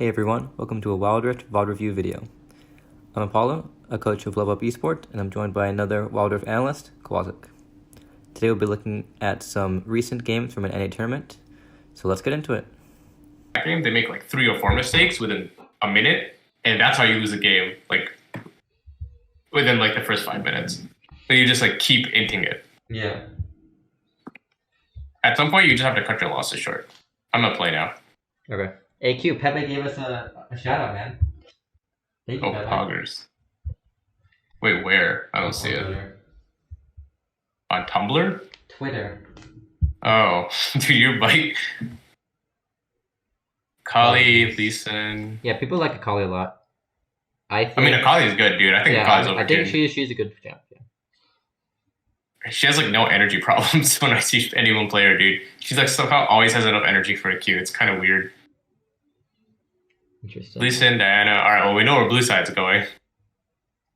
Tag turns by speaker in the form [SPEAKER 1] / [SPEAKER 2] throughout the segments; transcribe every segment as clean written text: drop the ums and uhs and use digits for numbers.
[SPEAKER 1] Hey everyone, welcome to a Wildrift VOD review video. I'm Apollo, a coach of LevelUp eSports, and I'm joined by another Wildrift analyst, quwasiq. Today we'll be looking at some recent games from an NA tournament, so let's get into it.
[SPEAKER 2] Game, they make like 3 or 4 mistakes within a minute, and that's how you lose a game, like within like the first 5 minutes. So you just like keep inting it.
[SPEAKER 1] Yeah.
[SPEAKER 2] At some point, you just have to cut your losses short. I'm gonna play now.
[SPEAKER 1] Okay. AQ, Pepe gave us a shout out, man. Thank you, Pepe.
[SPEAKER 2] Poggers. Wait, where? I don't see it. On Tumblr?
[SPEAKER 1] Twitter.
[SPEAKER 2] Oh, dude, your bike. Akali, Leeson.
[SPEAKER 1] Yeah, people like Akali a lot.
[SPEAKER 2] I mean, Akali is good, dude. I think Akali's overrated.
[SPEAKER 1] I think she's a good champ. Yeah.
[SPEAKER 2] She has like no energy problems when I see anyone play her, dude. She's like somehow always has enough energy for a Q. It's kind of weird.
[SPEAKER 1] Interesting.
[SPEAKER 2] Leeson, Diana. All right, well, we know where blue side's going.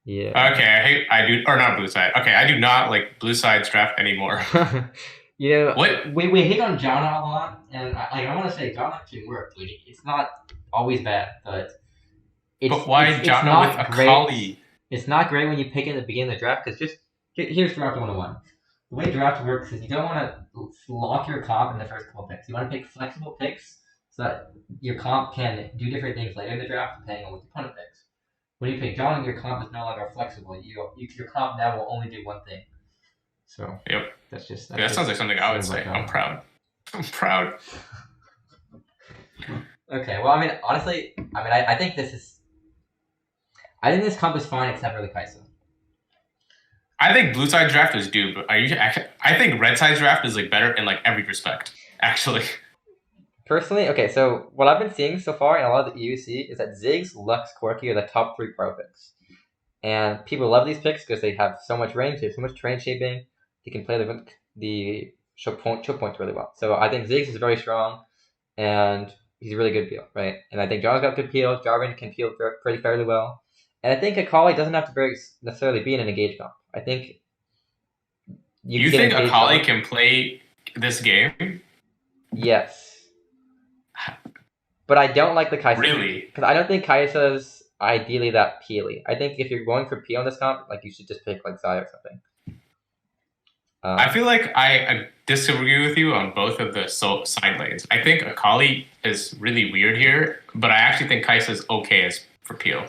[SPEAKER 1] Yeah.
[SPEAKER 2] Okay, I do, or not blue side. Okay, I do not like blue side's draft anymore.
[SPEAKER 1] Yeah,
[SPEAKER 2] what?
[SPEAKER 1] We hate on Janna a lot, and I want to say Janna can work. Like, it's not always bad, but
[SPEAKER 2] why Janna with Akali?
[SPEAKER 1] It's not great when you pick it at the beginning of the draft, because here's draft 101. The way draft works is you don't want to lock your comp in the first couple picks. You want to pick flexible picks so that your comp can do different things later in the draft depending on what the opponent picks. When you pick Janna, your comp is no longer flexible. Your comp now will only do one thing. So
[SPEAKER 2] yep,
[SPEAKER 1] that
[SPEAKER 2] sounds like something I would say. I'm proud. I'm proud.
[SPEAKER 1] Okay, well, I mean, honestly, I think this comp is fine except for the Kai'Sa.
[SPEAKER 2] I think blue side draft is due, but I think red side draft is like better in like every respect, actually.
[SPEAKER 1] Personally, okay, so what I've been seeing so far in a lot of the EUC is that Ziggs, Lux, Corki are the top 3 pro picks. And people love these picks because they have so much range, they have so much terrain shaping, they can play the choke points really well. So I think Ziggs is very strong, and he's a really good peel, right? And I think Jarvan's got good peel, Jarvan can peel pretty fairly well. And I think Akali doesn't have to necessarily be in an engage comp. I think
[SPEAKER 2] you think Akali can play this game?
[SPEAKER 1] Yes. But I don't like the Kai'Sa.
[SPEAKER 2] Really?
[SPEAKER 1] Because I don't think Kai'Sa's ideally that peely. I think if you're going for peel on this comp, like you should just pick like Xayah or something.
[SPEAKER 2] I feel like I disagree with you on both of the side lanes. I think Akali is really weird here, but I actually think Kai'Sa is okay as for peel.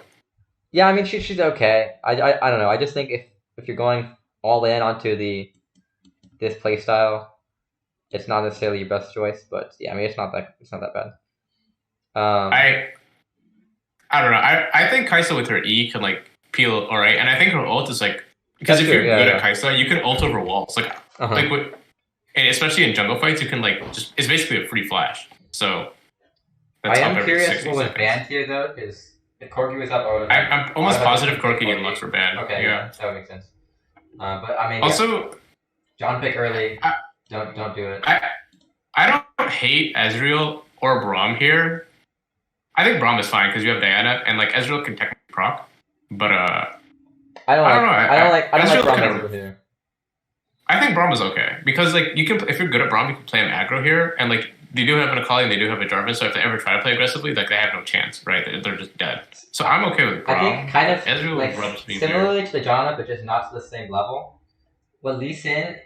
[SPEAKER 1] Yeah, I mean she's okay. I don't know. I just think if you're going all in onto this playstyle, it's not necessarily your best choice. But yeah, I mean it's not that bad.
[SPEAKER 2] I don't know. I think Kai'Sa with her E can like peel all right, and I think her ult is like because if you're good at Kai'Sa, you can ult over walls and especially in jungle fights, you can like it's basically a free flash. So
[SPEAKER 1] that's I am curious what was banned here though, because if Corki was up,
[SPEAKER 2] I'm almost positive Corki and Lux were banned.
[SPEAKER 1] Okay, yeah, that would make sense. But I mean,
[SPEAKER 2] also
[SPEAKER 1] John pick early. Don't do it.
[SPEAKER 2] I don't hate Ezreal or Braum here. I think Braum is fine because you have Diana and like Ezreal can technically proc, but I don't know. I don't like Braum here. I think Braum is okay because like you can if you're good at Braum, you can play him aggro here, and like they do have an Akali and they do have a Jarvan, so if they ever try to play aggressively, like they have no chance, right? They're just dead. So I'm okay with Braum.
[SPEAKER 1] I think kind of
[SPEAKER 2] Ezreal
[SPEAKER 1] like similarly to the Janna, but just not to the same level. But Lee Sin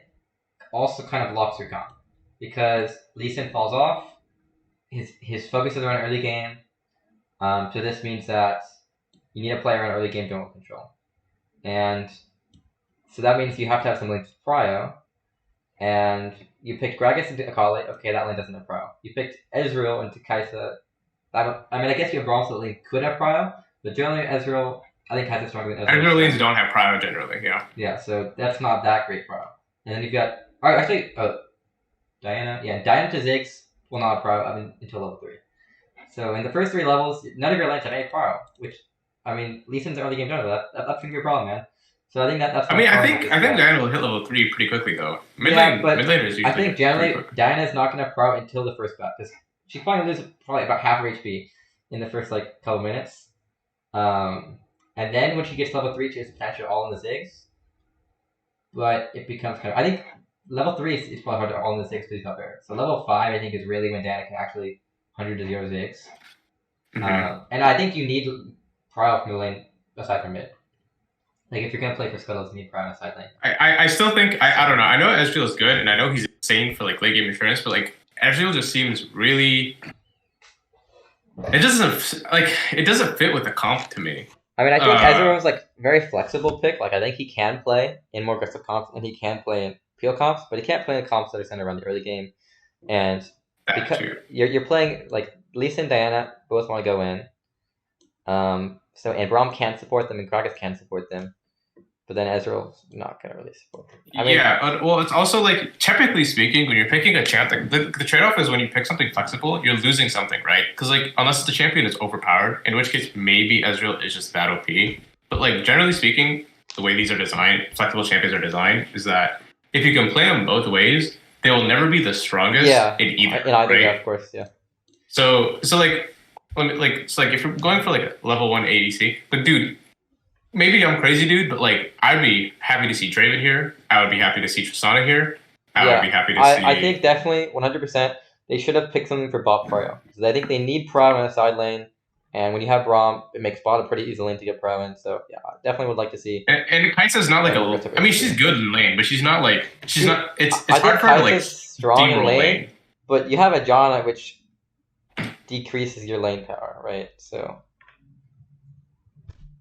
[SPEAKER 1] also kind of locks your comp because Lee Sin falls off. His focus is around early game. So this means that you need a player on early game jungle control. And so that means you have to have something like Prio. And you picked Gragas into Akali. Okay, that lane doesn't have Prio. You picked Ezreal into Kai'Sa. I guess you have Braum, so the lane could have Prio. But generally, Ezreal, I think Kai'Sa's stronger than Ezreal.
[SPEAKER 2] Ezreal lanes don't have Prio generally, yeah.
[SPEAKER 1] Yeah, so that's not that great Prio. And then you've got... Alright, actually... Diana. Yeah, Diana to Ziggs will not have Prio until level 3. So in the first 3 levels, none of your lanes have any Prio, which, I mean, Lee Sin's early game jungle. That's gonna be a problem, man. So I think that's.
[SPEAKER 2] I think Diana will hit level 3 pretty quickly though. Mid laners usually.
[SPEAKER 1] I think generally Diana's not gonna Prio until the first buff because she's probably gonna lose about half her HP in the first like couple minutes. And then when she gets level 3, she has potential all in the Ziggs. But it becomes kind of. I think level 3 is probably hard to all in the Ziggs because he's not there. So level 5 I think is really when Diana can actually 100 to 0 Ziggs. And I think you need prio from the lane aside from mid. Like, if you're going to play for Scuttles, you need prio on the side lane.
[SPEAKER 2] I still think, I don't know. I know Ezreal is good, and I know he's insane for, like, late game insurance, but, like, Ezreal just seems really... It doesn't fit with the comp to me.
[SPEAKER 1] I mean, I think Ezreal was, like, very flexible pick. Like, I think he can play in more aggressive comps, and he can play in peel comps, but he can't play in comps that are centered around the early game. And because you're playing, like, Lee Sin and Diana both want to go in. And Braum can support them, and Gragas can support them. But then Ezreal's not going to really support them.
[SPEAKER 2] I mean, well, it's also, like, typically speaking, when you're picking a champ, like, the trade-off is when you pick something flexible, you're losing something, right? Because, like, unless the champion is overpowered, in which case maybe Ezreal is just that OP. But, like, generally speaking, the way these are designed, flexible champions are designed, is that if you can play them both ways, they will never be the strongest in either.
[SPEAKER 1] In either,
[SPEAKER 2] right?
[SPEAKER 1] Yeah, of course, yeah.
[SPEAKER 2] So if you're going for, like, a level 1 ADC, but dude, maybe I'm crazy, dude, but, like, I'd be happy to see Draven here. I would be happy to see Tristana here. I would be happy to see...
[SPEAKER 1] I think definitely, 100%, they should have picked something for bot prio. Because I think they need prio in the side lane, and when you have Braum, it makes bot a pretty easy lane to get prio in. So, yeah, I definitely would like to see...
[SPEAKER 2] And Kai'Sa's not, like, I mean, she's good in lane, but she's not, like... She's not... It's hard for her to, like,
[SPEAKER 1] strong in lane, but you have a Janna, which decreases your lane power, right? So...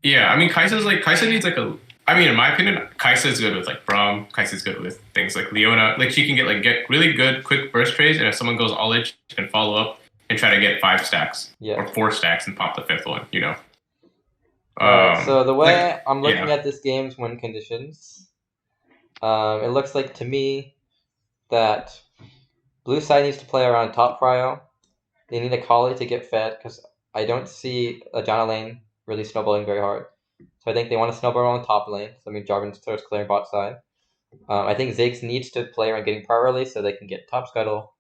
[SPEAKER 2] Yeah, I mean, Kai'Sa needs, like, I mean, in my opinion, Kai'Sa is good with, like, Braum. Kai'Sa's good with things like Leona. Like, she can get really good quick burst trades, and if someone goes all in, she can follow up and try to get 5 stacks or 4 stacks and pop the 5th one, you know?
[SPEAKER 1] So the way I'm looking at this game's win conditions, it looks like to me that blue side needs to play around top prio. They need a Kali to get fed, because I don't see a Janna lane really snowballing very hard. So I think they want to snowball on top lane. So I mean, Jarvan starts clearing bot side. I think Ziggs needs to play around getting power early so they can get top scuttle.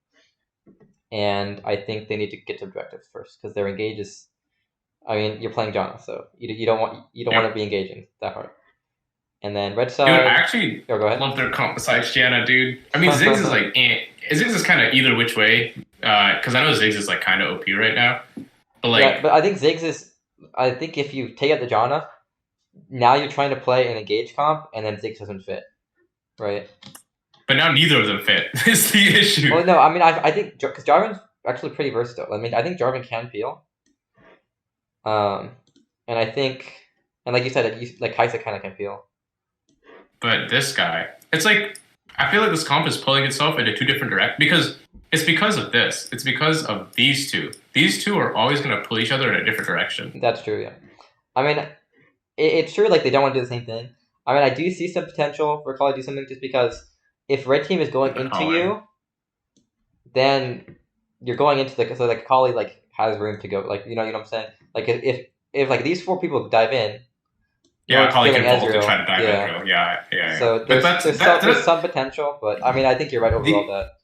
[SPEAKER 1] And I think they need to get to objectives first, because their engage is... I mean, you're playing Janna, so you don't want to be engaging that hard. And then red side...
[SPEAKER 2] Dude, I actually
[SPEAKER 1] go ahead.
[SPEAKER 2] love their comp besides Janna, dude. I mean, Ziggs is like... Ziggs is kind of either which way, because I know Ziggs is, like, kind of OP right now. But, like...
[SPEAKER 1] Yeah, but I think Ziggs is... I think if you take out the Janna, now you're trying to play an engage comp, and then Ziggs doesn't fit, right?
[SPEAKER 2] But now neither of them fit. Is the issue.
[SPEAKER 1] Well, no, I mean, I think because Jarvan's actually pretty versatile. I mean, I think Jarvan can peel. And I think, and like you said, like Kai'Sa kind of can peel.
[SPEAKER 2] But this guy, it's like, I feel like this comp is pulling itself into 2 different directions, because it's because of this. It's because of these two. These two are always going to pull each other in a different direction.
[SPEAKER 1] That's true, yeah. I mean, it's true, like, they don't want to do the same thing. I mean, I do see some potential for Kali to do something, just because if red team is going into you, then you're going into so like Kali, like, has room to go, like, you know what I'm saying? Like, if like these 4 people dive in,
[SPEAKER 2] yeah, Kali can ult and try to dive in. Yeah.
[SPEAKER 1] So there's some potential, but I mean, I think you're right overall that.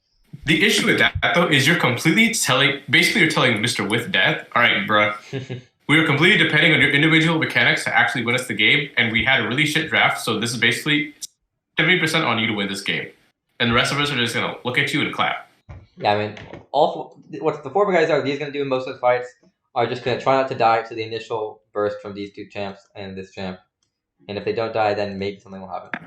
[SPEAKER 2] The issue with that, though, is you're completely telling Mr. With Death, all right, bro, we were completely depending on your individual mechanics to actually win us the game, and we had a really shit draft, so this is basically 70% on you to win this game. And the rest of us are just going to look at you and clap.
[SPEAKER 1] Yeah, I mean, what the 4 guys are these going to do in most of the fights are just going to try not to die to the initial burst from these 2 champs and this champ. And if they don't die, then maybe something will happen.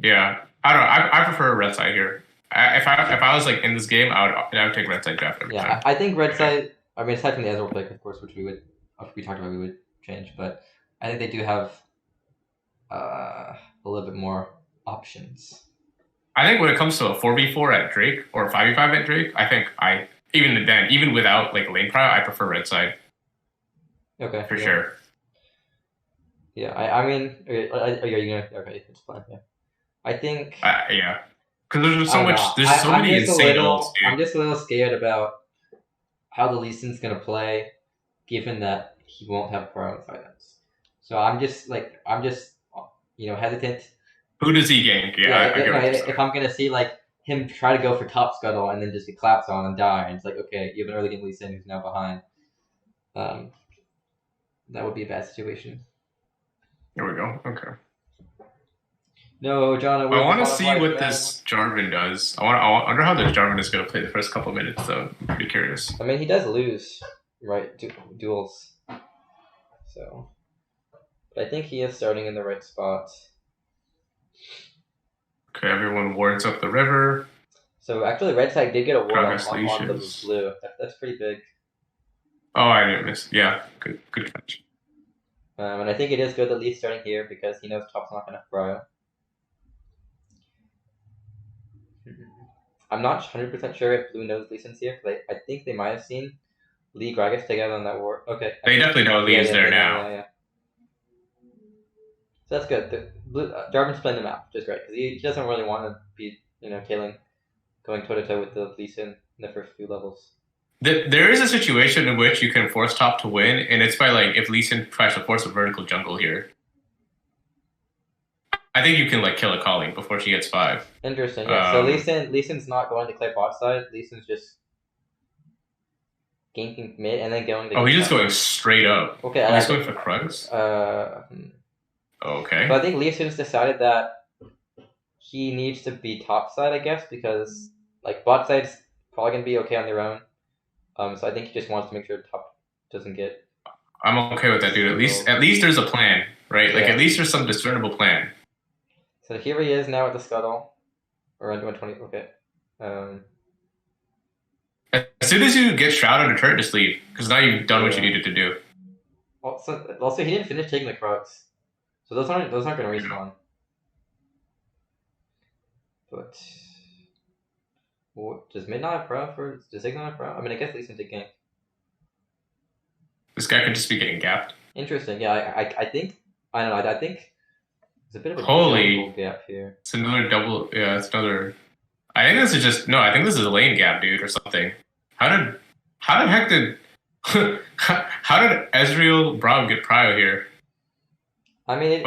[SPEAKER 2] Yeah. I don't know. I prefer red side here. If I was, like, in this game, I would take red side draft every time.
[SPEAKER 1] I think red side, I mean, aside from the Ezreal pick, of course, which we talked about we would change, but I think they do have a little bit more options.
[SPEAKER 2] I think when it comes to a 4v4 at Drake or a 5v5 at Drake, I think even without, like, lane prio, I prefer red side.
[SPEAKER 1] Okay.
[SPEAKER 2] For sure.
[SPEAKER 1] Yeah, I mean, are you gonna? Okay, it's fine. Yeah, I think.
[SPEAKER 2] Yeah, because there's so much. There's so many insane ults, dude.
[SPEAKER 1] I'm just a little scared about how the Lee Sin's gonna play, given that he won't have prio on silence. So I'm just hesitant.
[SPEAKER 2] Who does he gank?
[SPEAKER 1] If I'm gonna see, like, him try to go for top scuttle and then just get clapped on and die, and it's like, okay, you have an early game Lee Sin who's now behind. That would be a bad situation.
[SPEAKER 2] There we go. Okay.
[SPEAKER 1] No, John.
[SPEAKER 2] I want to see what this Jarvan does. I wonder how the Jarvan is going to play the first couple of minutes, though. I'm pretty curious.
[SPEAKER 1] I mean, he does lose right duels. So, but I think he is starting in the right spot.
[SPEAKER 2] Okay, everyone wards up the river.
[SPEAKER 1] So actually, red side did get a ward on the blue. That's pretty big.
[SPEAKER 2] Oh, I didn't miss. Yeah, good catch.
[SPEAKER 1] And I think it is good that Lee's starting here because he knows top's not going to throw. I'm not 100% sure if blue knows Lee Sin's here, because I think they might have seen Lee Gragas together on that war. Okay.
[SPEAKER 2] They definitely know Lee is there now.
[SPEAKER 1] Yeah. So that's good. The blue Jarvan's playing the map, which is great, because he doesn't really want to be, tailing, going toe-to-toe with the Lee Sin in the first few levels.
[SPEAKER 2] There is a situation in which you can force top to win, and it's by if Lee Sin tries to force a vertical jungle here. I think you can kill a Colleen before she gets 5.
[SPEAKER 1] Interesting, yeah. So Lee Sin's not going to play bot side. Lee Sin's just ganking mid and then going to.
[SPEAKER 2] Oh, he's just going straight up.
[SPEAKER 1] Okay,
[SPEAKER 2] he's going for Krugs. Okay.
[SPEAKER 1] But I think Lee Sin's decided that he needs to be top side, I guess, because bot side's probably gonna be okay on their own. So I think he just wants to make sure top doesn't get.
[SPEAKER 2] I'm okay with that, dude. At least there's a plan, right? At least there's some discernible plan.
[SPEAKER 1] So here he is now at the scuttle, around 120. Okay.
[SPEAKER 2] As soon as you get shrouded or turret, just leave, because now you've done what you needed to do.
[SPEAKER 1] Also, he didn't finish taking the Krugs, so those aren't going to respawn. But does mid not have pro for? Does Zig not have pro? I mean, I guess Lee Sin take gank.
[SPEAKER 2] This guy could just be getting gapped.
[SPEAKER 1] Interesting. Yeah, I think I don't know. I think there's a bit of a double gap here.
[SPEAKER 2] It's another double. Yeah, it's another. I think this is just no. I think this is a lane gap, dude, or something. How did Ezreal Braum get prio here?
[SPEAKER 1] I mean,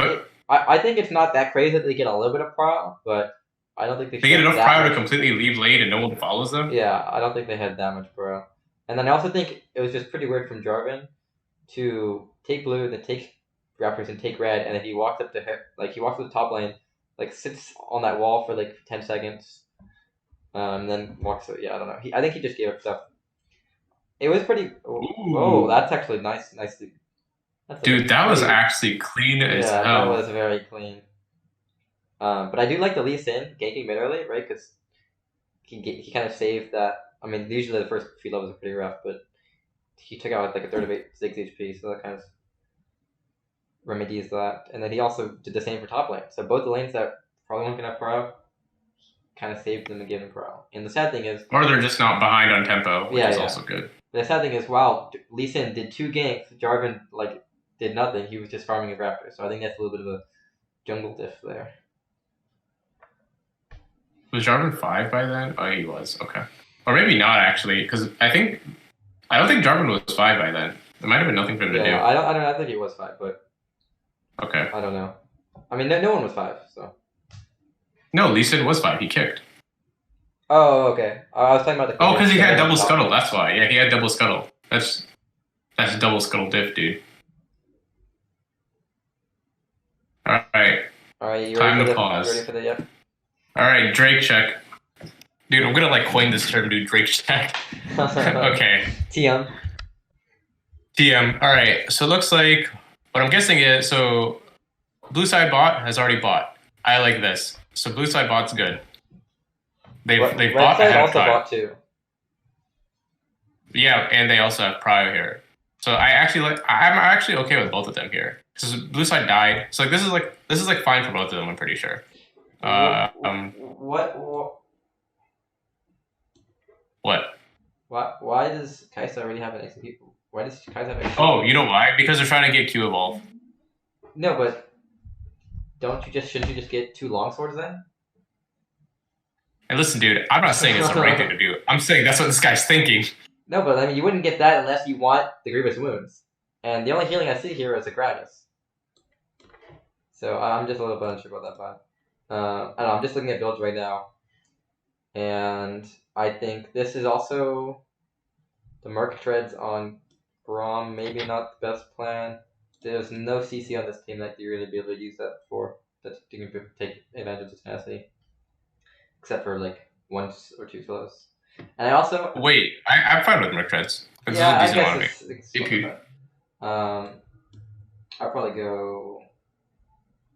[SPEAKER 1] I think it's not that crazy that they get a little bit of prio, but I don't think they
[SPEAKER 2] get enough prio to completely leave lane and no one follows them.
[SPEAKER 1] Yeah, I don't think they had that much prio. And then I also think it was just pretty weird from Jarvan to take blue, then take Raptors and take red, and then he walks up to he walks to the top lane, sits on that wall for 10 seconds, then walks. Yeah, I don't know. I think he just gave up stuff. It was pretty. Oh, that's actually nicely.
[SPEAKER 2] Dude, that was actually clean as hell.
[SPEAKER 1] Yeah, that was very clean. But I do like the Lee Sin ganking mid early, right? Because he kind of saved that. I mean, usually the first few levels are pretty rough, but he took out a third of 6 HP, so that kind of remedies that. And then he also did the same for top lane. So both the lanes that probably weren't gonna have pro, kind of saved them and gave them pro. And the sad thing is,
[SPEAKER 2] or they're just not behind on tempo, which is also good.
[SPEAKER 1] The sad thing is, wow, Lee Sin did 2 ganks. Jarvan did nothing. He was just farming his Raptor. So I think that's a little bit of a jungle diff there.
[SPEAKER 2] Was Jarvan 5 by then? Oh, he was. Okay. Or maybe not, actually, because I don't think Jarvan was 5 by then. There might have been nothing for him to do.
[SPEAKER 1] I don't know. I think he was 5, but
[SPEAKER 2] okay.
[SPEAKER 1] I don't know. I mean, no one was 5, so.
[SPEAKER 2] No, Lee Sin was 5. He kicked.
[SPEAKER 1] Oh, okay. I was talking about the.
[SPEAKER 2] Oh, because he had double scuttle. That's why. Yeah, he had double scuttle. That's double scuttle diff, dude. All right. Time to pause.
[SPEAKER 1] You ready for the yep?
[SPEAKER 2] All right, Drake check. Dude, I'm gonna coin this term, dude. Drake check. Okay.
[SPEAKER 1] TM.
[SPEAKER 2] All right. So it looks like what I'm guessing is blue side bot has already bought. I like this. So blue side bot's good. They bought ahead of time.
[SPEAKER 1] Bought too.
[SPEAKER 2] Yeah, and they also have prio here. So I'm actually okay with both of them here. Because blue side died. So this is fine for both of them, I'm pretty sure. What?
[SPEAKER 1] Why does Kai'Sa already have an XP? Why does Kai'Sa have an XP?
[SPEAKER 2] Oh, you know why? Because they're trying to get Q evolve.
[SPEAKER 1] No, but shouldn't you just get 2 longswords then?
[SPEAKER 2] And listen, dude, I'm not saying it's the right thing to do. I'm saying that's what this guy's thinking.
[SPEAKER 1] No, but I mean, you wouldn't get that unless you want the Grievous Wounds. And the only healing I see here is a Gratis. So I'm just a little bit unsure about that part. I don't know, I'm just looking at builds right now. And I think this is also the Merc Treads on Braum, maybe not the best plan. There's no CC on this team that you really be able to use that for. That you can take advantage of tenacity. Except for 1 or 2 slows. And I also...
[SPEAKER 2] Wait, I'm fine with Merc Treads.
[SPEAKER 1] Yeah, I guess it's I'd probably go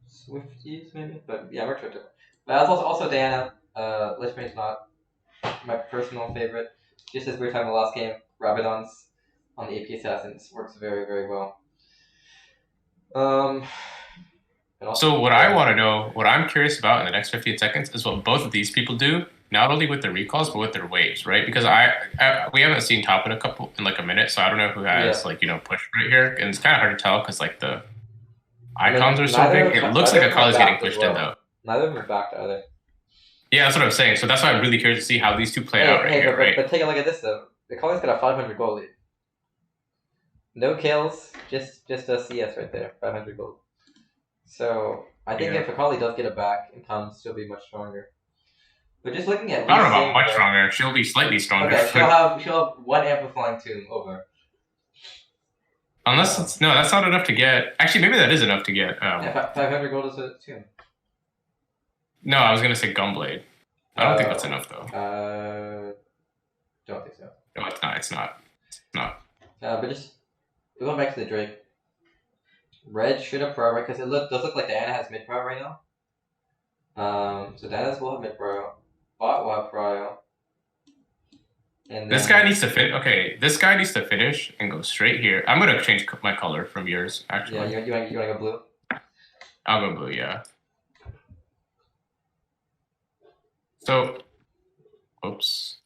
[SPEAKER 1] Swifties maybe, but yeah, we're trying to. But also Diana. Lichbane's not my personal favorite. Just as we were talking about last game, Rabadon's on the AP Assassins works very, very well.
[SPEAKER 2] So what I want to know, what I'm curious about in the next 15 seconds is what both of these people do, not only with their recalls, but with their waves, right? Because we haven't seen top in a minute, so I don't know who has push right here. And it's kind of hard to tell because like the icons are so big. It looks like Akali's getting pushed in though.
[SPEAKER 1] Neither of them are backed either.
[SPEAKER 2] Yeah, that's what I'm saying. So that's why I'm really curious to see how these two play out here, right?
[SPEAKER 1] But take a look at this though. Akali's got a 500 gold lead. No kills, just a CS right there, 500 gold. So I think if Akali does get it back in time, she'll be much stronger. But just looking at
[SPEAKER 2] I don't know about much stronger. She'll be slightly stronger.
[SPEAKER 1] Okay, she'll have one amplifying tomb over.
[SPEAKER 2] Unless it's that's not enough to get. Actually, maybe that is enough to get.
[SPEAKER 1] 500 gold is a tomb.
[SPEAKER 2] No, I was gonna say Gunblade. I don't think that's enough though.
[SPEAKER 1] Don't think so.
[SPEAKER 2] No, it's not. It's not. It's not.
[SPEAKER 1] But just going back to the Drake. Red should have pro, right? Because it does look like Diana has mid pro right now. So Diana's will have mid pro. Bot will have pro. And
[SPEAKER 2] this guy needs to fit. Okay, this guy needs to finish and go straight here. I'm gonna change my color from yours. Actually.
[SPEAKER 1] Yeah, you want to go blue?
[SPEAKER 2] I'll go blue. Yeah. So, oops.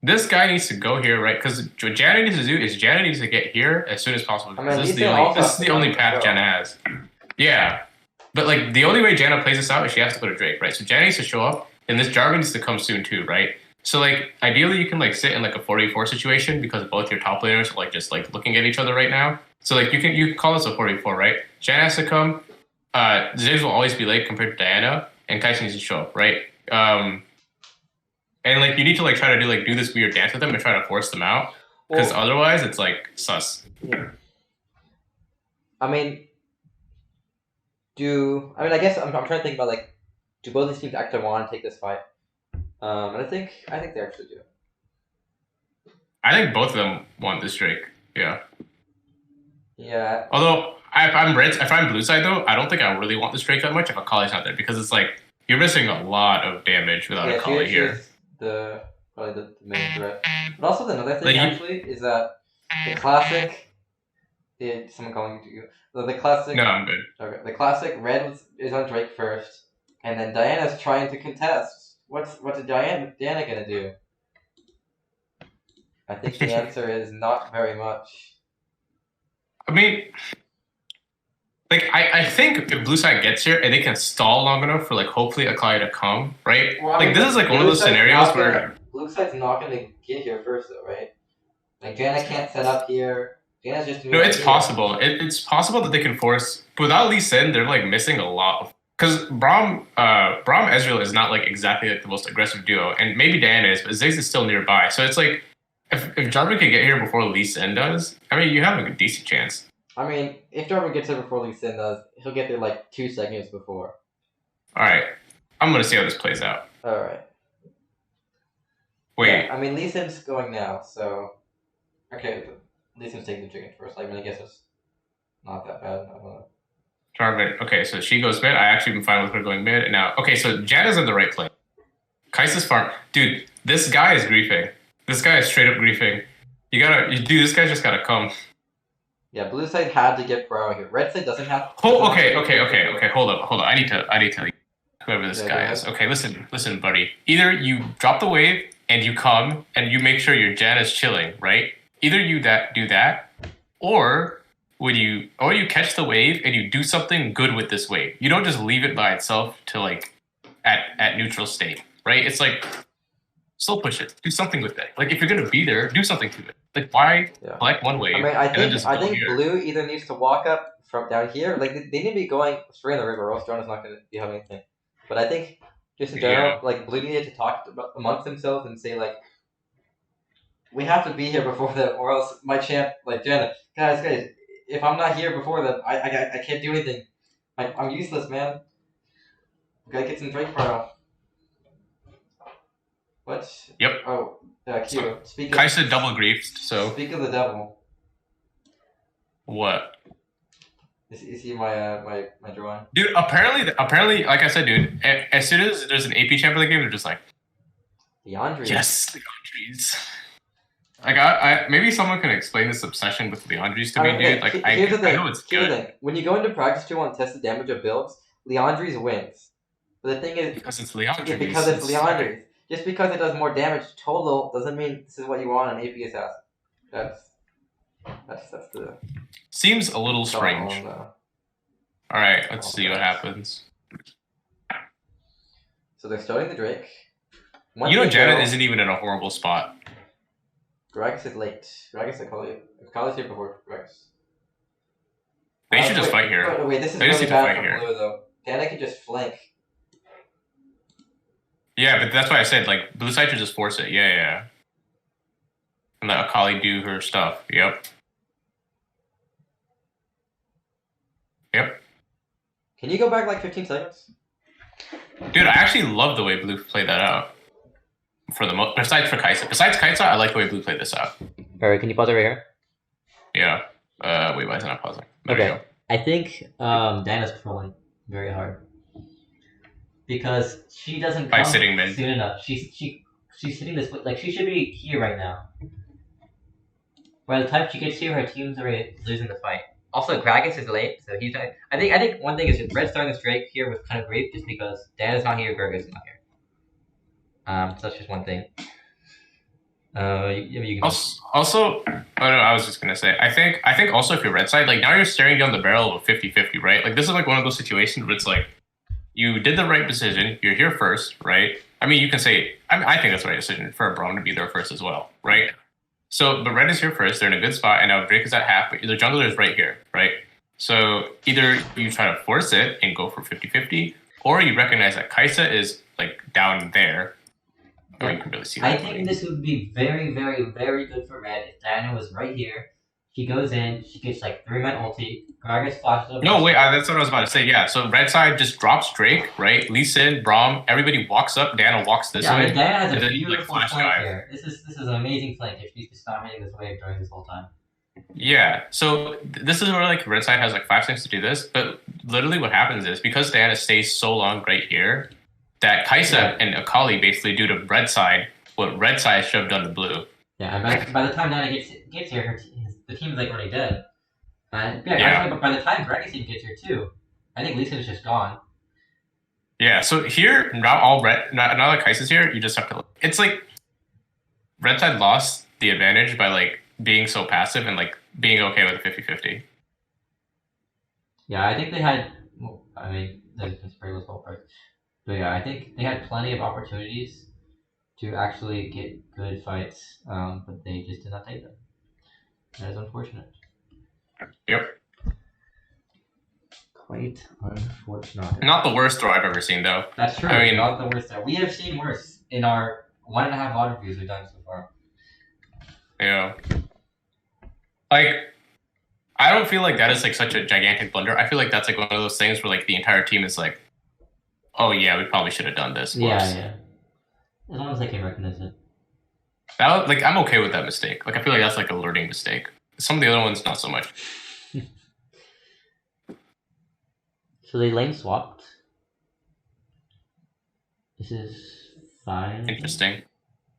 [SPEAKER 2] This guy needs to go here, right? Because what Janna needs to do is Janna needs to get here as soon as possible. This is the only path Janna has. Yeah. But like the only way Janna plays this out is she has to go to Drake, right? So Janna needs to show up, and this Jarvan needs to come soon too, right? So like ideally you can like sit in like a 4v4 situation because both your top laners are like just like looking at each other right now. So like you can call this a 4v4, right? Janna has to come. Ziggs will always be late compared to Diana, and Kai'Sa needs to show up, right? And like you need to like try to do this weird dance with them and try to force them out, because otherwise it's like sus.
[SPEAKER 1] Yeah. I guess I'm trying to think about like, do both these teams actually want to take this fight? And I think they actually do.
[SPEAKER 2] I think both of them want this Drake. Yeah.
[SPEAKER 1] Yeah.
[SPEAKER 2] Although if I'm blue side though, I don't think I really want this Drake that much if Akali's not there, because it's like you're missing a lot of damage without Akali here.
[SPEAKER 1] Probably the main threat. But also another thing actually is that the classic. Did someone calling you? The classic.
[SPEAKER 2] No, I'm good.
[SPEAKER 1] Okay, the classic red is on Drake first, and then Diana's trying to contest. What's Diana gonna do? I think the answer is not very much.
[SPEAKER 2] I mean, like I think if blue side gets here and they can stall long enough for like hopefully Akali to come, right? Well, like this is like one of those scenarios where
[SPEAKER 1] blue side's not gonna get here first though, right? Like Janna can't set up here. Janna's just
[SPEAKER 2] no, it's possible. It's possible that they can force, but without Lee Sin, they're like missing a lot of. Because Braum Ezreal is not like exactly like the most aggressive duo, and maybe Diana is, but Ziggs is still nearby. So it's like if Jarvan can get here before Lee Sin does, I mean you have a decent chance.
[SPEAKER 1] I mean, if Jarvan gets here before Lee Sin does, he'll get there like 2 seconds before.
[SPEAKER 2] Alright. I'm gonna see how this plays out.
[SPEAKER 1] Alright.
[SPEAKER 2] Wait.
[SPEAKER 1] Yeah, I mean Lee Sin's going now, so okay, Lee Sin's taking the chicken first. I guess it's not that bad. I don't know.
[SPEAKER 2] Jarvan. Okay, so she goes mid. I actually been fine with her going mid. And now, okay, so Janna's in the right place. Kai'Sa's farm. Dude, this guy is griefing. This guy is straight up griefing. This guy just gotta come.
[SPEAKER 1] Yeah, blue side had to get pro here. Red side doesn't have.
[SPEAKER 2] Okay. Hold up. I need to tell you, whoever this guy is. Okay, listen, buddy. Either you drop the wave and you come and you make sure your Janna's chilling, right? Either you do that, or you catch the wave and you do something good with this wave. You don't just leave it by itself to like at neutral state, right? It's like still push it. Do something with it. Like if you're gonna be there, do something to it. Like why collect one wave?
[SPEAKER 1] I think blue either needs to walk up from down here. Like they need to be going straight in the river, or else Jonah's not gonna be having anything. But I think just in general, like blue needed to talk amongst themselves and say like, we have to be here before them, or else my champ like Jenna, guys. If I'm not here before them, I can't do anything. I'm useless, man. We gotta get some Drake pro. What?
[SPEAKER 2] Yep.
[SPEAKER 1] Oh, Q.
[SPEAKER 2] Kaisa double griefed, so.
[SPEAKER 1] Speak of the devil.
[SPEAKER 2] What?
[SPEAKER 1] You see my drawing?
[SPEAKER 2] Dude, apparently, like I said, dude, as soon as there's an AP champ in the game, they're just like,
[SPEAKER 1] Leandries.
[SPEAKER 2] Yes, Leandries. Like, I maybe someone can explain this obsession with Leandries to me, dude. Like,
[SPEAKER 1] here's the thing.
[SPEAKER 2] I know it's good.
[SPEAKER 1] The thing. When you go into practice 2 and test the damage of builds, Leandries wins. But the thing is,
[SPEAKER 2] because it's Leandries.
[SPEAKER 1] Yeah, because it's Leandries. Just because it does more damage total doesn't mean this is what you want in AP assassin. That's the.
[SPEAKER 2] Seems a little strange. All right, let's see what happens.
[SPEAKER 1] So they're starting the Drake.
[SPEAKER 2] Janet isn't even in a horrible spot.
[SPEAKER 1] Gragas is late. Gragas is Kali's here before Gragas.
[SPEAKER 2] They should just fight here.
[SPEAKER 1] Wait, this is really bad for Blue, though. Janet can just flank.
[SPEAKER 2] Yeah, but that's why I said, like, blue side should just force it. Yeah. And let Akali do her stuff. Yep.
[SPEAKER 1] Can you go back like 15 seconds?
[SPEAKER 2] Dude, I actually love the way blue played that out. Besides for Kaisa. Besides Kaisa, I like the way blue played this out.
[SPEAKER 1] Alright, can you pause it right here?
[SPEAKER 2] Yeah. Wait, why is it not pausing?
[SPEAKER 1] There we go. I think Diana's trolling very hard. Because she doesn't come
[SPEAKER 2] sitting mid.
[SPEAKER 1] soon enough. She's sitting this way. Like, she should be here right now. By the time she gets here, her team's already losing the fight. Also, Gragas is late, so he's not. I think one thing is Red starting this Drake here was kind of great, just because Diana's not here, Gragas is not here. So that's just one thing. You can
[SPEAKER 2] also, I was just gonna say, I think also if you're red side, like now you're staring down the barrel of 50-50, right? Like this is like one of those situations where it's like you did the right decision, you're here first, right? I mean, you can say, I think that's the right decision for a Braum to be there first as well, right? So, but red is here first, they're in a good spot, and now Drake is at half, but the jungler is right here, right? So either you try to force it and go for 50-50, or you recognize that Kaisa is like down there. Oh, you can really see that.
[SPEAKER 1] I think this would be very, very, very good for red if Diana was right here. She goes in, she gets like 3-man ulti, Gragas flashes over.
[SPEAKER 2] No, wait, that's what I was about to say, yeah. So red side just drops Drake, right? Lee Sin, Braum, everybody walks up, Diana walks this way.
[SPEAKER 1] Diana has a beautiful flank here. This is an amazing flank if she's just not hitting this wave during this whole time.
[SPEAKER 2] Yeah, so this is where like red side has like 5 seconds to do this, but literally what happens is because Diana stays so long right here, that Kaisa and Akali basically do to red side what red side should have done to blue.
[SPEAKER 1] Yeah, and by the time Diana gets here, the team's like already dead. But by the time Gragas even gets here too, I think Lee Sin is just gone.
[SPEAKER 2] Yeah, so here, now that Kaisa's here, you just have to. It's like red side lost the advantage by like being so passive and like being okay with 50-50.
[SPEAKER 1] Yeah, I think they had. Well, I mean, that's pretty little part. But yeah, I think they had plenty of opportunities to actually get good fights, but they just did not take them. That is unfortunate.
[SPEAKER 2] Yep.
[SPEAKER 1] Quite unfortunate.
[SPEAKER 2] Not the worst throw I've ever seen, though.
[SPEAKER 1] That's true. I mean, not the worst throw. We have seen worse in our 1.5 VOD reviews we've done so far.
[SPEAKER 2] Yeah. Like, I don't feel like that is like such a gigantic blunder. I feel like that's like one of those things where like the entire team is like, oh yeah, we probably should have done this.
[SPEAKER 1] Yeah. As long as they can recognize it.
[SPEAKER 2] I'm okay with that mistake. Like I feel like that's like a learning mistake. Some of the other ones, not so much.
[SPEAKER 1] So they lane swapped. This is fine.
[SPEAKER 2] Interesting.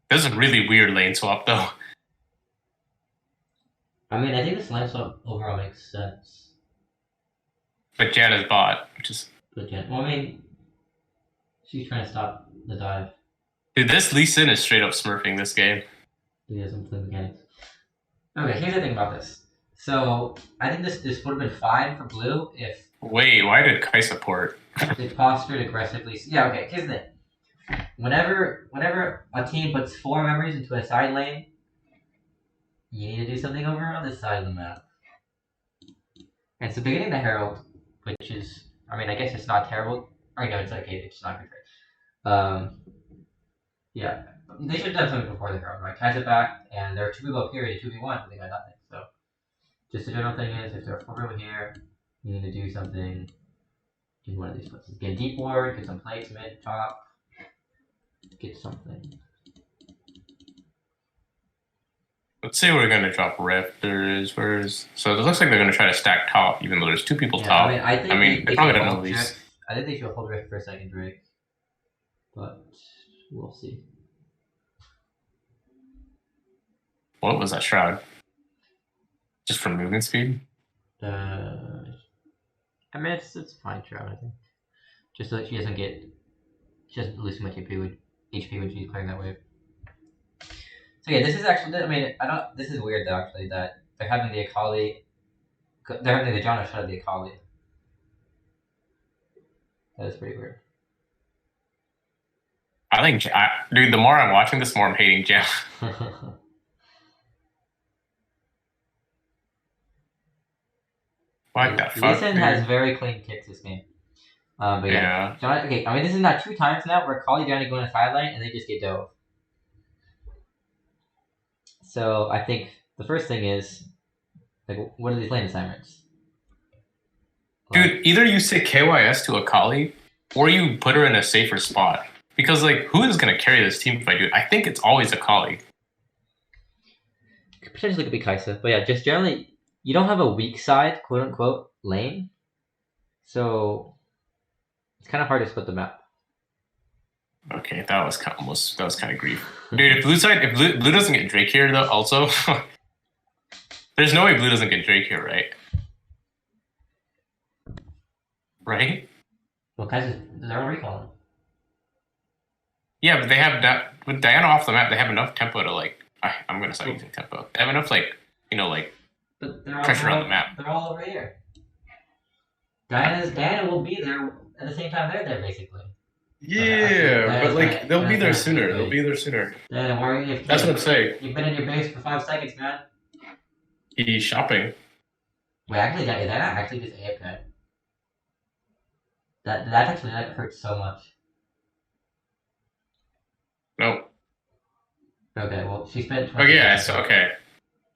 [SPEAKER 2] This is a really weird lane swap, though.
[SPEAKER 1] I mean, I think this lane swap overall makes sense.
[SPEAKER 2] But Janna's bot, which is...
[SPEAKER 1] Well, I mean, she's trying to stop the dive.
[SPEAKER 2] Dude, this Lee Sin is straight up smurfing this game.
[SPEAKER 1] He doesn't play mechanics. Okay, here's the thing about this. So, I think this would have been fine for blue if...
[SPEAKER 2] Wait, why did Kai support?
[SPEAKER 1] They postured aggressively. Yeah, okay, here's the thing. Whenever a team puts 4 members into a side lane, you need to do something over on this side of the map. And so beginning the Herald, which is... I mean, I guess it's not terrible. Or no, it's okay, it's not good. Yeah. They should have done something before the Herald, right? Catch it back, and there are 2 people up here, 2v1, but they got nothing. So, just the general thing is, if there are 4 people here, you need to do something in one of these places. Get a deep ward, get some plates, mid, top, get something.
[SPEAKER 2] Let's say we're gonna drop Raptors. So it looks like they're gonna try to stack top, even though there's two people top.
[SPEAKER 1] I mean,
[SPEAKER 2] they're probably gonna know these.
[SPEAKER 1] I think they should hold Rift for a second Drake, but we'll see.
[SPEAKER 2] What was that shroud? Just for movement speed?
[SPEAKER 1] I mean, it's fine shroud, I think. Just so that she doesn't lose too much HP when she's playing that wave. So yeah, this is actually. I mean, This is weird though. Actually, that they're having the Akali. They're having the Janna shut the Akali. That is pretty weird.
[SPEAKER 2] I think, dude, the more I'm watching this, the more I'm hating Jam. What the fuck?
[SPEAKER 1] Lee Sin has very clean kicks this game. But yeah. Okay, I mean, this is not 2 times now where Akali Johnny go in a sideline and they just get dove. So I think the first thing is, like, what are these lane assignments?
[SPEAKER 2] Dude, either you say KYS to Akali, or you put her in a safer spot. Because, like, who is going to carry this team fight, dude? I think it's always Akali.
[SPEAKER 1] Potentially could be Kai'Sa. But yeah, just generally, you don't have a weak side, quote-unquote, lane. So it's kind of hard to split the map.
[SPEAKER 2] Okay, that was kind of grief. Dude, if Blue doesn't get Drake here, though, also, there's no way Blue doesn't get Drake here, right? Right?
[SPEAKER 1] Well, Kai'Sa's, they're on recalling.
[SPEAKER 2] Yeah, but they have that with Diana off the map. They have enough tempo to, like, I'm gonna start using tempo. They have enough, like, pressure on the map.
[SPEAKER 1] They're all over here. Diana will be there at the same time they're there, basically.
[SPEAKER 2] Yeah, but like they'll be there sooner. They'll be there sooner.
[SPEAKER 1] Diana, why are you AFK?
[SPEAKER 2] That's what I'm saying.
[SPEAKER 1] You've been in your base for 5 seconds, man.
[SPEAKER 2] He's shopping.
[SPEAKER 1] Wait, actually, that actually just AFK. That actually hurts so much.
[SPEAKER 2] Nope.
[SPEAKER 1] Okay, well, she spent
[SPEAKER 2] 20 okay.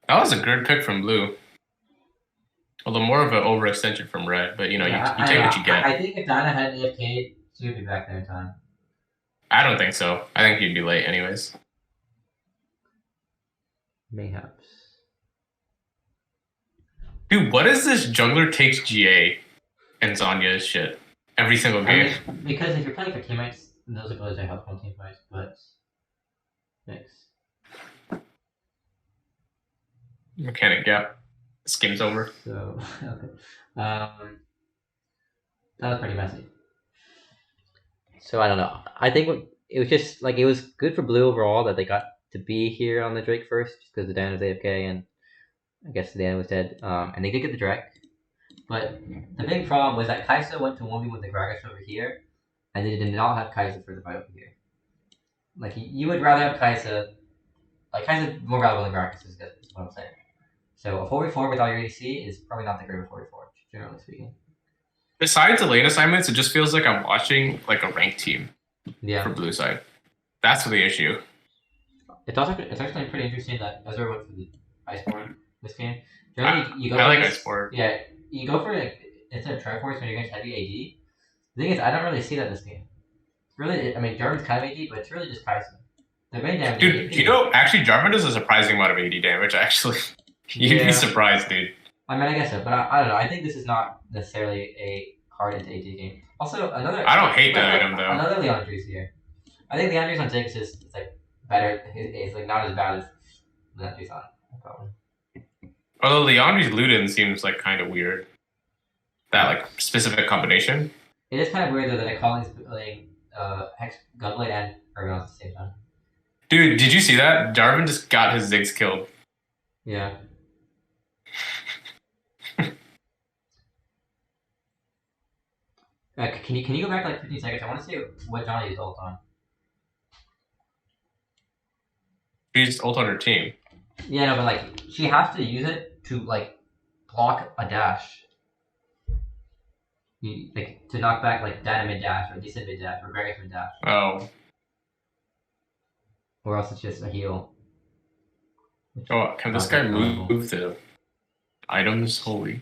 [SPEAKER 2] That was a good pick from Blue. Although more of an overextension from Red, but you take what you get.
[SPEAKER 1] I think if Diana had AFK, she would be back there in time.
[SPEAKER 2] I don't think so. I think he'd be late anyways.
[SPEAKER 1] Mayhaps.
[SPEAKER 2] Dude, what is this jungler takes GA and Zanya's shit every single game?
[SPEAKER 1] I mean, because if you're playing for teammates, those are helpful team fights, but thanks.
[SPEAKER 2] Mechanic gap. This game's over.
[SPEAKER 1] So okay. That was pretty messy. So I don't know. I think it was just like it was good for Blue overall that they got to be here on the Drake first, because the Dan was AFK and I guess the Dan was dead. And they did get the Drake. But the big problem was that Kai'Sa went to 1v with the Gragas over here, and they did not have Kai'Sa for the fight over here. Like, you would rather have Kai'Sa. Like, Kai'Sa more valuable than Gragas, is what I'm saying. So a 4v4 without your ADC is probably not the great of 4v4, generally speaking.
[SPEAKER 2] Besides the lane assignments, it just feels like I'm watching like a ranked team.
[SPEAKER 1] Yeah.
[SPEAKER 2] For Blue side. That's the issue.
[SPEAKER 1] It's actually pretty interesting that Ezra went for the Iceborne this game. Generally,
[SPEAKER 2] I like Iceborne.
[SPEAKER 1] Yeah, you go for like instead of Triforce when you're against heavy AD. The thing is, I don't really see that this game. Really, I mean, Jarvan's kind of AD, but it's really just Kai'Sa. The main damage.
[SPEAKER 2] Dude, actually, Jarvan does a surprising amount of AD damage. Actually, you'd be surprised, dude.
[SPEAKER 1] I mean, I guess so, but I don't know. I think this is not necessarily a hard into AD game. Also, another.
[SPEAKER 2] I don't hate that item though.
[SPEAKER 1] Another Leandre's here. I think Leandre's on Ziggs is like better. It's like not as bad as Leandre's on. Probably.
[SPEAKER 2] Although Leandre's Luden seems like kind of weird. That like specific combination.
[SPEAKER 1] It is kind of weird though that Akali's playing Hex Gunblade and Urban at the same time.
[SPEAKER 2] Dude, did you see that? Jarvan just got his Ziggs killed.
[SPEAKER 1] Yeah. Can you go back like 15 seconds? I want to see what Johnny used ult on.
[SPEAKER 2] She used ult on her team.
[SPEAKER 1] Yeah, no, but like she has to use it to like block a dash. Like to knock back like Diana mid dash or decent mid dash or Gragas mid dash.
[SPEAKER 2] Oh.
[SPEAKER 1] Or else it's just a heal.
[SPEAKER 2] Oh, can this guy move the items? Holy.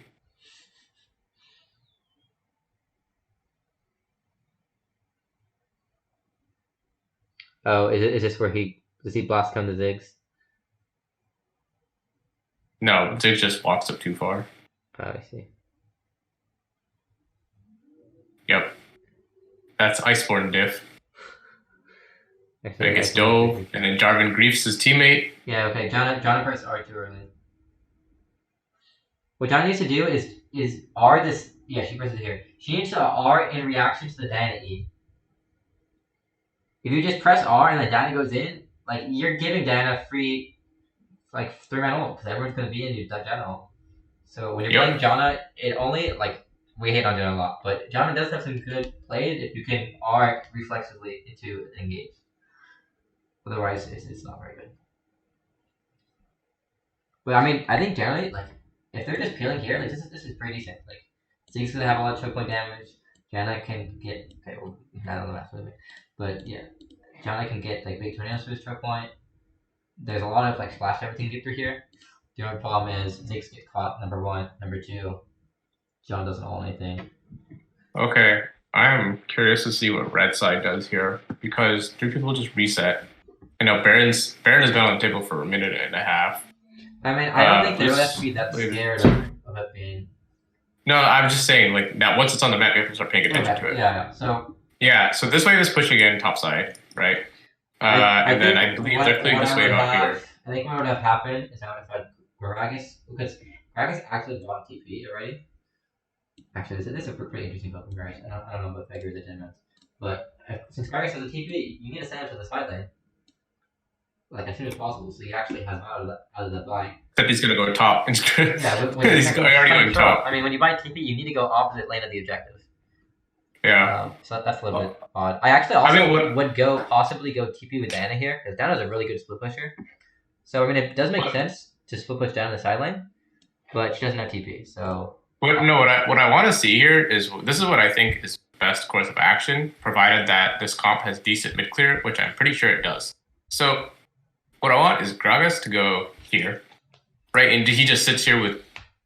[SPEAKER 1] Oh, is this where does he blast come to Ziggs?
[SPEAKER 2] No, Ziggs just walks up too far.
[SPEAKER 1] Oh, I see.
[SPEAKER 2] Yep. That's Iceborne diff.
[SPEAKER 1] Actually,
[SPEAKER 2] It gets dove, and then Jarvan griefs his teammate.
[SPEAKER 1] Yeah, okay. John pressed R too early. What John needs to do is R this. Yeah, she presses here. She needs to R in reaction to the Diana E. If you just press R and then Diana goes in, like you're giving Diana free, like 3-man ult because everyone's gonna be in your Diana ult. So when you're playing Janna, it only like we hate on Janna a lot, but Janna does have some good plays if you can R reflexively into engage. Otherwise, it's not very good. But I mean, I think generally, like, if they're just peeling here, like, this is pretty decent. Like, Zeke's gonna have a lot of choke point damage. Janna can get, okay, well, not on the last limit. But yeah, Janna can get, like, big tornadoes for his choke point. There's a lot of, like, splash everything get through here. The only problem is Zeke's get caught, number one. Number two, John doesn't hold anything.
[SPEAKER 2] Okay, I am curious to see what red side does here, because 3 people just reset. I know Baron has been on the table for a minute and a half.
[SPEAKER 1] I mean, I don't think they would have to be that scared of it being.
[SPEAKER 2] No, I'm just saying, like, now once it's on the map, you have to start paying attention to it.
[SPEAKER 1] Yeah.
[SPEAKER 2] So this wave is pushing in top side, right? And then I believe they're clearing this wave out here.
[SPEAKER 1] I think what would have happened is I would have had Gragas, because Gragas actually bought TP already. Actually, this is a pretty interesting build from Gragas. I don't know about figures or Gen but since Gragas has a TP, you need to send him to the side lane. Like as soon as possible, so he actually has out of that buy.
[SPEAKER 2] Except he's gonna go top.
[SPEAKER 1] Yeah,
[SPEAKER 2] he's already going top.
[SPEAKER 1] I mean, when you buy TP, you need to go opposite lane of the objective.
[SPEAKER 2] Yeah.
[SPEAKER 1] So that's a little bit odd. I actually also would possibly go TP with Diana here because Diana's a really good split pusher. So I mean, it does make sense to split push down the side lane, but she doesn't have TP. So
[SPEAKER 2] what I want to see here is this is what I think is best course of action, provided that this comp has decent mid clear, which I'm pretty sure it does. So what I want is Gragas to go here, right? And he just sits here with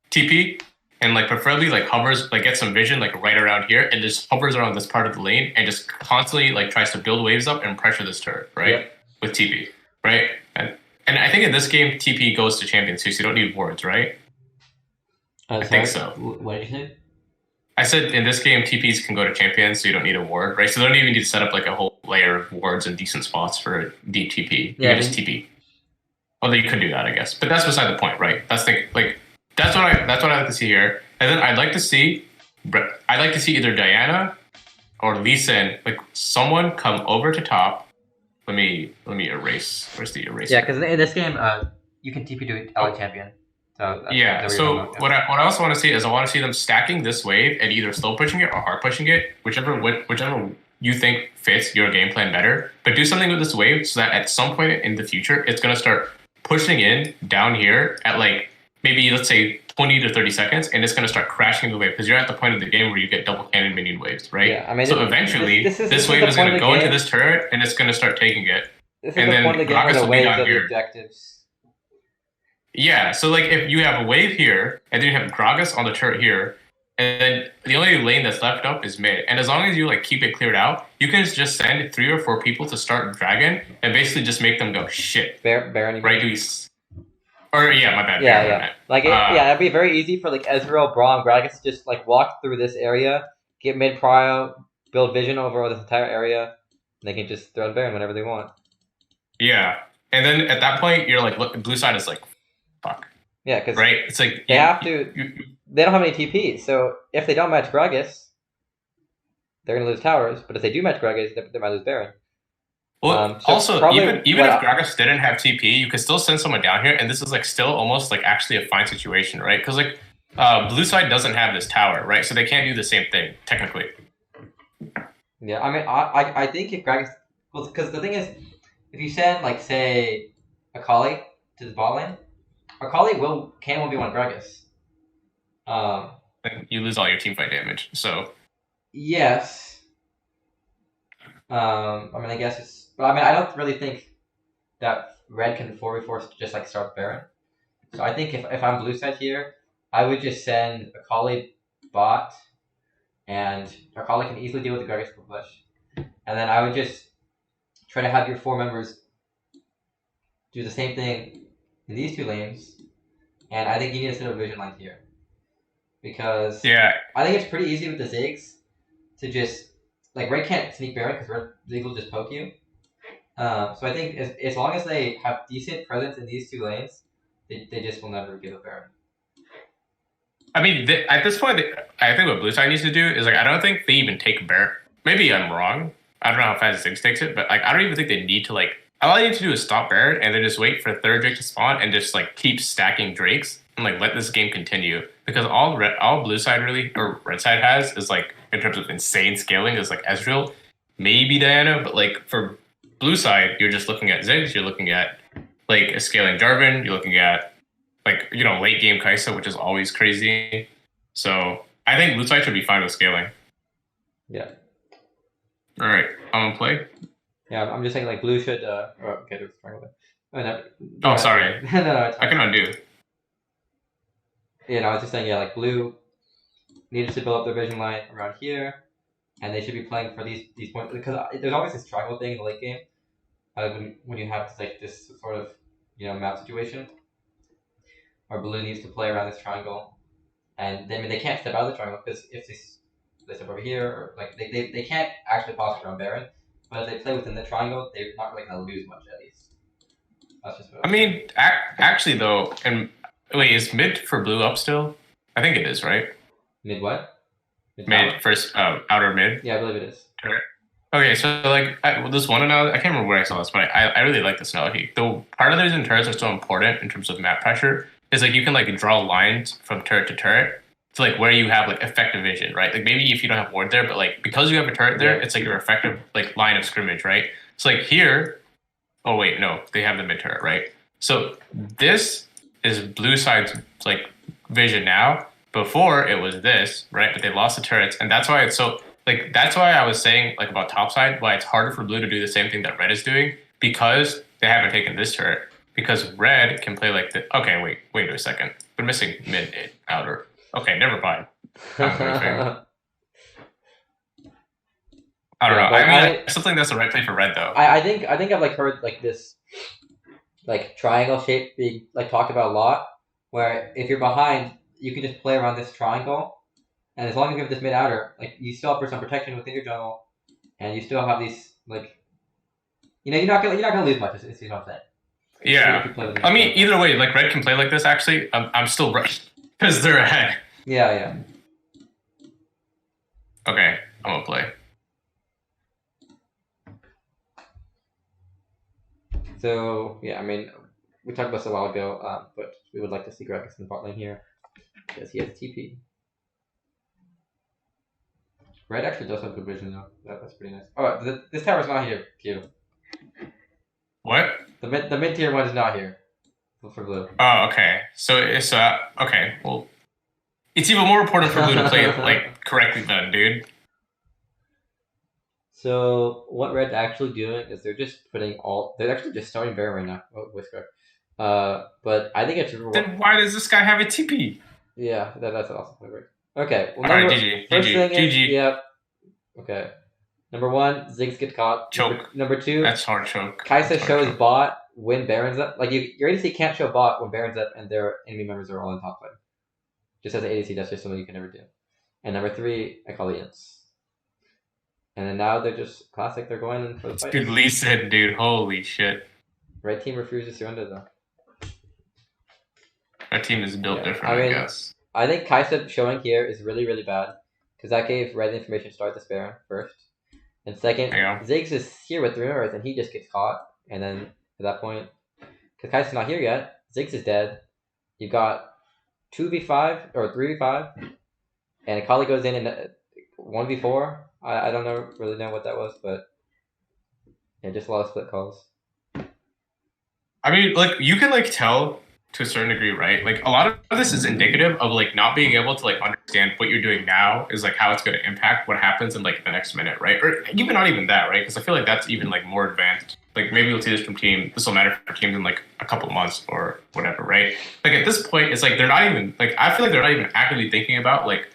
[SPEAKER 2] TP and like preferably like hovers, like gets some vision like right around here and just hovers around this part of the lane and just constantly like tries to build waves up and pressure this turret, right? Yep. With TP, right? And I think in this game TP goes to champions too, so you don't need wards, right? I think so.
[SPEAKER 1] What did you say?
[SPEAKER 2] I said in this game TPs can go to champions, so you don't need a ward, right? So they don't even need to set up like a whole layer of wards in decent spots for deep TP. You can just TP. Although you could do that, I guess, but that's beside the point, right? That's what I like to see here. And then I'd like to see either Diana or Lee Sin, like someone come over to top. Let me erase. Where's the eraser?
[SPEAKER 1] Yeah, because in this game, you can TP to ally champion. So
[SPEAKER 2] yeah. So what I also want to see is I want to see them stacking this wave and either slow pushing it or hard pushing it, whichever you think fits your game plan better. But do something with this wave so that at some point in the future, it's gonna start pushing in down here at like maybe let's say 20 to 30 seconds, and it's going to start crashing the wave because you're at the point of the game where you get double cannon minion waves, right? Yeah, I mean, so eventually this wave is going to go into this turret and it's going to start taking it. And then Gragas will be down here. Yeah, so like if you have a wave here and then you have Gragas on the turret here, and then the only lane that's left up is mid. And as long as you like keep it cleared out, you can just send 3 or 4 people to start Dragon and basically just make them go shit.
[SPEAKER 1] Baron,
[SPEAKER 2] right? Or yeah, my bad.
[SPEAKER 1] Yeah, yeah. Like it'd be very easy for like Ezreal, Braum, Gragas to just like walk through this area, get mid prio, build vision over this entire area, and they can just throw Baron whenever they want.
[SPEAKER 2] Yeah, and then at that point, you're like, look, blue side is like, fuck.
[SPEAKER 1] Yeah, because
[SPEAKER 2] right, it's like
[SPEAKER 1] they have to. They don't have any TP, so if they don't match Gragas, they're gonna lose towers. But if they do match Gragas, they might lose Baron.
[SPEAKER 2] Well, so also even if Gragas didn't have TP, you could still send someone down here, and this is like still almost like actually a fine situation, right? Because like blue side doesn't have this tower, right? So they can't do the same thing technically.
[SPEAKER 1] Yeah, I mean, I think if Gragas, well, because the thing is, if you send like say Akali to the bot lane, Akali can 1v1 Gragas.
[SPEAKER 2] And you lose all your teamfight damage. So
[SPEAKER 1] yes. I mean, I guess it's. But I mean, I don't really think that red can 4v4 just like start Baron. So I think if I'm blue side here, I would just send Akali bot, and Akali can easily deal with the Gragas push, and then I would just try to have your 4 members do the same thing in these 2 lanes, And I think you need to set up vision lines here. Because
[SPEAKER 2] I
[SPEAKER 1] think it's pretty easy with the Ziggs to just... Like, Red can't sneak Baron because Ziggs will just poke you. So I think as long as they have decent presence in these 2 lanes, they just will never give up Baron.
[SPEAKER 2] I mean, at this point, I think what blue side needs to do is, like, I don't think they even take Baron. Maybe I'm wrong. I don't know how fast Ziggs takes it, but, like, I don't even think they need to, like... All I need to do is stop Baron and then just wait for 3rd Drake to spawn and just, like, keep stacking Drakes and, like, let this game continue. Because all blue side really, or red side has is, like, in terms of insane scaling, is, like, Ezreal, maybe Diana, but, like, for blue side, you're just looking at Ziggs, you're looking at, like, a scaling Jarvan, you're looking at, like, you know, late game Kai'Sa, which is always crazy. So I think blue side should be fine with scaling.
[SPEAKER 1] Yeah.
[SPEAKER 2] All right, I'm gonna play.
[SPEAKER 1] Yeah, I'm just saying, like, blue should. Okay, there's triangle there.
[SPEAKER 2] Oh, sorry.
[SPEAKER 1] No,
[SPEAKER 2] I can undo.
[SPEAKER 1] Yeah, no, I was just saying, yeah, like, blue needed to build up their vision line around here, and they should be playing for these points, because there's always this triangle thing in the late game, when you have like this sort of, you know, map situation where blue needs to play around this triangle, and then they can't step out of the triangle because if they step over here, or like they can't actually pass around Baron, but if they play within the triangle, they're not really gonna lose much at least. That's just what
[SPEAKER 2] I mean, actually though, and wait, is mid for blue up still? I think it is, right?
[SPEAKER 1] Mid what?
[SPEAKER 2] Mid first, outer mid.
[SPEAKER 1] Yeah, I believe it is.
[SPEAKER 2] Okay, so like this one analogy, I can't remember where I saw this, but I really like this analogy. Though part of the reason turrets are so important in terms of map pressure is like you can like draw lines from turret to turret to like where you have like effective vision, right? Like maybe if you don't have ward there, but like because you have a turret there, it's like your effective like line of scrimmage, right? So like here, oh wait, no, they have the mid turret, right? So this is blue side's like vision now. Before it was this, right? But they lost the turrets, and that's why it's so like that's why I was saying like about top side why it's harder for blue to do the same thing that red is doing because they haven't taken this turret. Because red can play like the wait a second. We're missing mid outer. Okay, never mind. I don't know. I mean, I still think that's the right play for red though.
[SPEAKER 1] I think I've like heard like this like triangle shape being like talked about a lot, where if you're behind, you can just play around this triangle, and as long as you have this mid outer, like you still have some protection within your jungle, and you still have these like, you know, you're not gonna lose much. Is what I'm saying.
[SPEAKER 2] Yeah, I mean, either way, like red can play like this. Actually, I'm still right because they're ahead.
[SPEAKER 1] Yeah.
[SPEAKER 2] Okay, I'm gonna play.
[SPEAKER 1] So yeah, I mean, we talked about this a while ago, but we would like to see Gragas in the bot lane here because he has TP. Red actually does have good vision though. That's pretty nice. Oh, this tower's not here, Q.
[SPEAKER 2] What?
[SPEAKER 1] The mid tier one is not here for blue.
[SPEAKER 2] Oh, okay. So it's okay. Well, it's even more important for blue to play it like correctly then, dude.
[SPEAKER 1] So what red's actually doing is they're actually just starting Baron right now. Oh, Whisker. But I think it's.
[SPEAKER 2] Then why does this guy have a TP?
[SPEAKER 1] Yeah, that's awesome. Right. Okay. Well,
[SPEAKER 2] alright, GG. GG.
[SPEAKER 1] Yep. Okay. Number 1, Ziggs get caught.
[SPEAKER 2] Choke.
[SPEAKER 1] Number 2,
[SPEAKER 2] that's hard choke.
[SPEAKER 1] Kai'Sa shows bot when Baron's up. Like your ADC can't show bot when Baron's up and their enemy members are all in top lane. Just as an ADC, that's just something you can never do. And number 3, I call the ints. And then now they're just classic. They're going in for the fight.
[SPEAKER 2] Dude, Lee said, dude, holy shit.
[SPEAKER 1] Red team refuses to surrender though.
[SPEAKER 2] Our team is built different, I guess.
[SPEAKER 1] I think Kai'Sa showing here is really, really bad because that gave red information to start this Baron first. And second, Ziggs is here with 3 members and he just gets caught. And then at that point, because Kai'Sa's not here yet, Ziggs is dead. You've got 2v5 or 3v5, and Akali goes in and 1v4. I don't really know what that was, but yeah, just a lot of split calls.
[SPEAKER 2] I mean, like you can like tell to a certain degree, right? Like a lot of this is indicative of like not being able to like understand what you're doing now is like how it's going to impact what happens in like the next minute, right? Or even not even that, right? Because I feel like that's even like more advanced. Like maybe we'll see this from team. This will matter for teams in like a couple months or whatever, right? Like at this point, it's like they're not even like I feel like they're not even actively thinking about like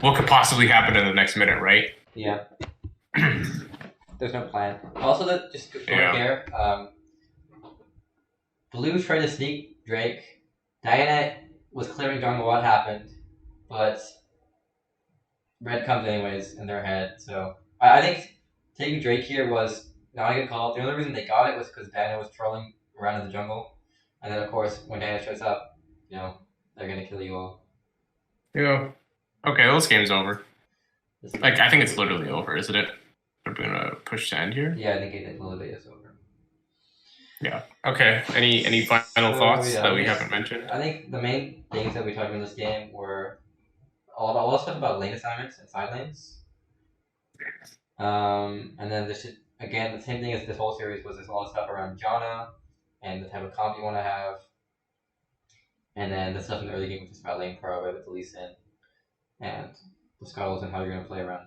[SPEAKER 2] what could possibly happen in the next minute, right?
[SPEAKER 1] Yeah. There's no plan. Also, just quick here. Blue's trying to sneak Drake. Diana was clearing jungle what happened, but red comes anyways in their head. So I think taking Drake here was not a good call. The only reason they got it was because Daniel was trolling around in the jungle, and then of course when Daniel shows up, they're gonna kill you all.
[SPEAKER 2] Yeah. Okay, well, this game's over. Like, I think it's literally over, isn't it? We're gonna push to end here.
[SPEAKER 1] Yeah, I think it literally is over.
[SPEAKER 2] Yeah. Okay. Any final thoughts that we haven't mentioned?
[SPEAKER 1] I think the main things that we talked about in this game were a lot of stuff about lane assignments and side lanes. And then again, the same thing as this whole series was there's a lot of stuff around Janna and the type of comp you want to have. And then the stuff in the early game was just about lane pro with the Lee Sin and the scuttles and how you're going to play around